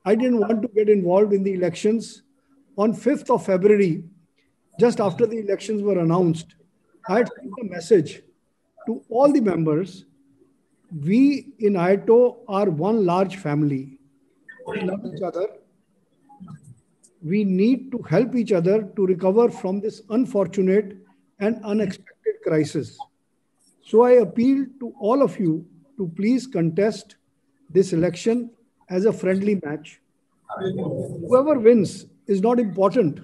I didn't want to get involved in the elections. On 5th of February, just after the elections were announced, I had sent a message to all the members. We in IATO are one large family. We love each other. We need to help each other to recover from this unfortunate and unexpected crisis. So I appeal to all of you to please contest this election as a friendly match. Whoever wins is not important.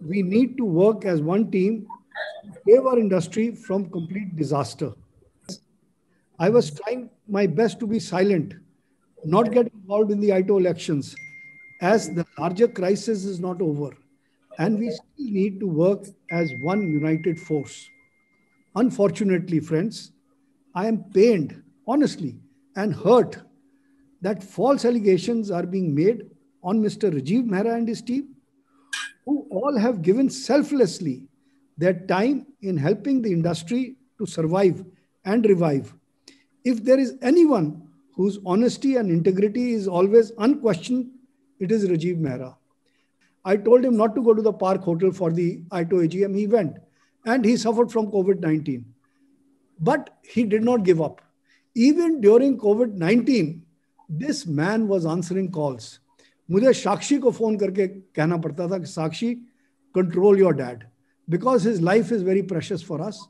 We need to work as one team to save our industry from complete disaster. I was trying my best to be silent, not get involved in the ITO elections, as the larger crisis is not over, and we still need to work as one united force. Unfortunately, friends, I am pained, honestly, and hurt that false allegations are being made on Mr. Rajiv Mehra and his team, who all have given selflessly their time in helping the industry to survive and revive. If there is anyone whose honesty and integrity is always unquestioned, it is Rajiv Mehra. I told him not to go to the Park Hotel for the ITO AGM. He went and he suffered from COVID-19. But he did not give up. Even during COVID-19, this man was answering calls. मुझे साक्षी को phone करके कहना पड़ता था कि साक्षी, control your dad, because his life is very precious for us.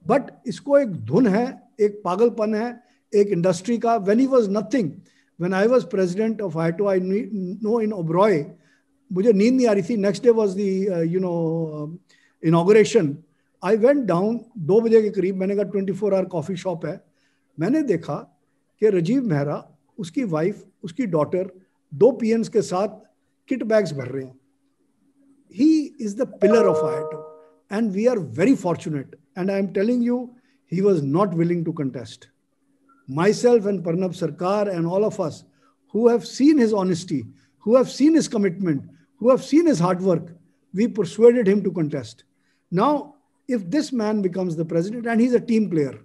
But इसको एक धुन है, एक पागलपन है, एक इंडस्ट्री का. When he was nothing, when I was president of ITO, I know in Oberoi, मुझे नींद नहीं आ रही थी. Next day was the inauguration. I went down 2 बजे के करीब. मैंने कहा 24 hour कॉफी शॉप है. मैंने देखा कि राजीव मेहरा, उसकी वाइफ, उसकी डॉटर 2 PNs के साथ किट बैग्स भर रहे हैं. He is the pillar of ITO, and we are very fortunate. And I am telling you, he was not willing to contest. Myself and Parnab Sarkar and all of us who have seen his honesty, who have seen his commitment, who have seen his hard work, we persuaded him to contest. Now, if this man becomes the president, and he's a team player,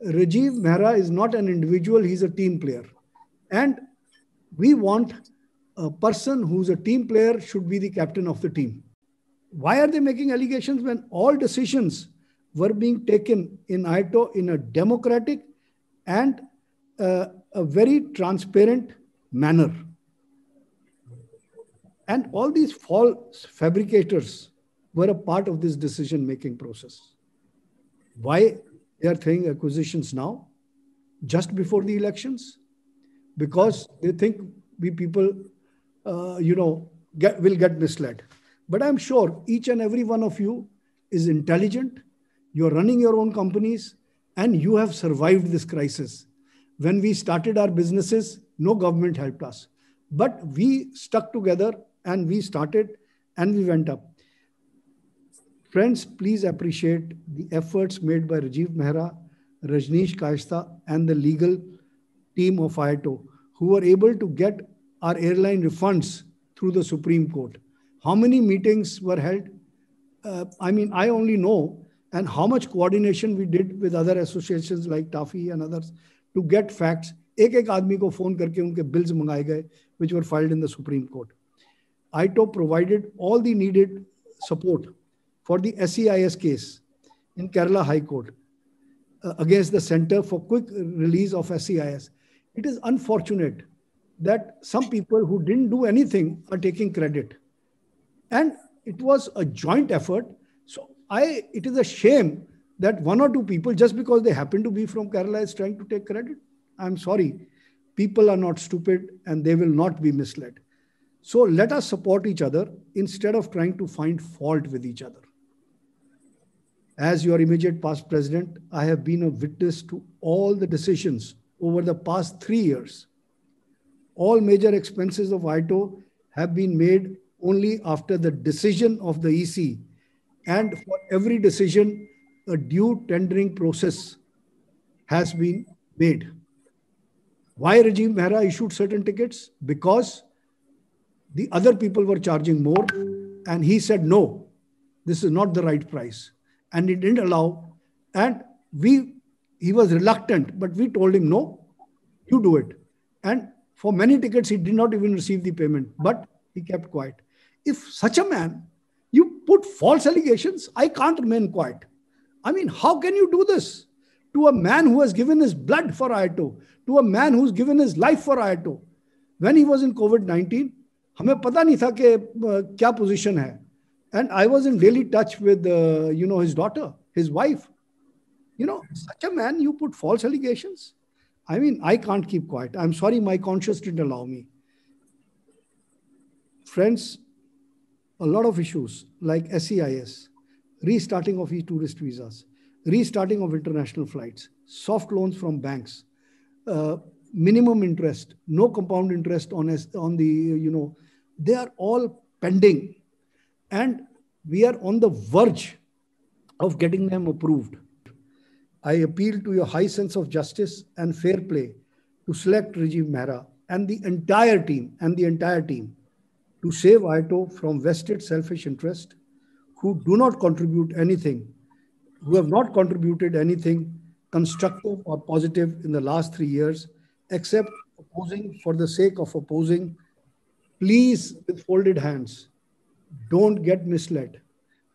Rajiv Mehra is not an individual, he's a team player. And we want a person who's a team player should be the captain of the team. Why are they making allegations when all decisions were being taken in ITO in a democratic and a very transparent manner? And all these false fabricators were a part of this decision-making process. Why they are saying acquisitions now, just before the elections? Because they think we people, will get misled. But I'm sure each and every one of you is intelligent. You're running your own companies and you have survived this crisis. When we started our businesses, no government helped us. But we stuck together and we started and we went up. Friends, please appreciate the efforts made by Rajiv Mehra, Rajneesh Kayastha, and the legal team of ITO, who were able to get our airline refunds through the Supreme Court. How many meetings were held? I only know, and how much coordination we did with other associations like TAFI and others to get facts. एक आदमी को phone करके उनके bills मंगाए गए, which were filed in the Supreme Court. ITO provided all the needed support for the SEIS case in Kerala High Court against the Center for Quick Release of SEIS. It is unfortunate that some people who didn't do anything are taking credit. And it was a joint effort. So it is a shame that 1 or 2 people, just because they happen to be from Kerala, is trying to take credit. I'm sorry. People are not stupid and they will not be misled. So let us support each other instead of trying to find fault with each other. As your immediate past president, I have been a witness to all the decisions over the past 3 years. All major expenses of ITO have been made only after the decision of the EC. And for every decision, a due tendering process has been made. Why Rajiv Mehra issued certain tickets? Because the other people were charging more and he said, no, this is not the right price. And he didn't allow. And he was reluctant, but we told him, no, you do it. And For many tickets, he did not even receive the payment, but he kept quiet. If such a man, you put false allegations, I can't remain quiet. I mean, how can you do this to a man who has given his blood for IATO, to a man who's given his life for IATO? When he was in COVID-19, हमें पता नहीं था कि क्या position है. And I was in daily touch with, his daughter, his wife. Such a man, you put false allegations. I mean, I can't keep quiet. I'm sorry, my conscience didn't allow me. Friends, a lot of issues like SEIS, restarting of e-tourist visas, restarting of international flights, soft loans from banks, minimum interest, no compound interest on the, they are all pending. And we are on the verge of getting them approved. I appeal to your high sense of justice and fair play to select Rajiv Mehra and the entire team to save IATO from vested selfish interest, who do not contribute anything, who have not contributed anything constructive or positive in the last 3 years, except opposing for the sake of opposing. Please, with folded hands, don't get misled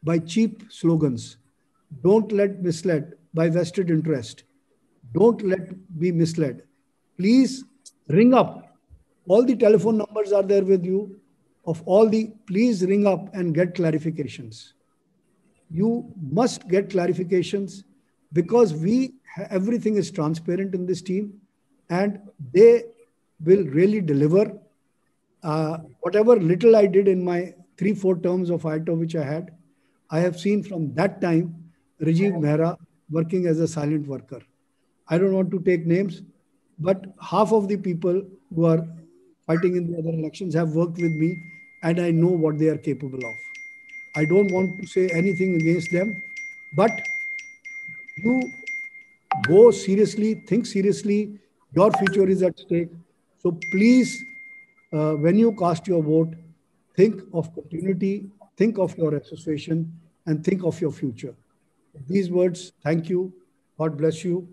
by cheap slogans. Don't let misled by vested interest. Don't be misled. Please ring up. All the telephone numbers are there with you. Please ring up and get clarifications. You must get clarifications because everything is transparent in this team and they will really deliver. Whatever little I did in my 3-4 terms of IATO which I had, I have seen from that time Rajiv Mehra working as a silent worker. I don't want to take names, but half of the people who are fighting in the other elections have worked with me and I know what they are capable of. I don't want to say anything against them, but you go seriously, think seriously, your future is at stake. So please, when you cast your vote, think of continuity, think of your association, and think of your future. These words, thank you. God bless you.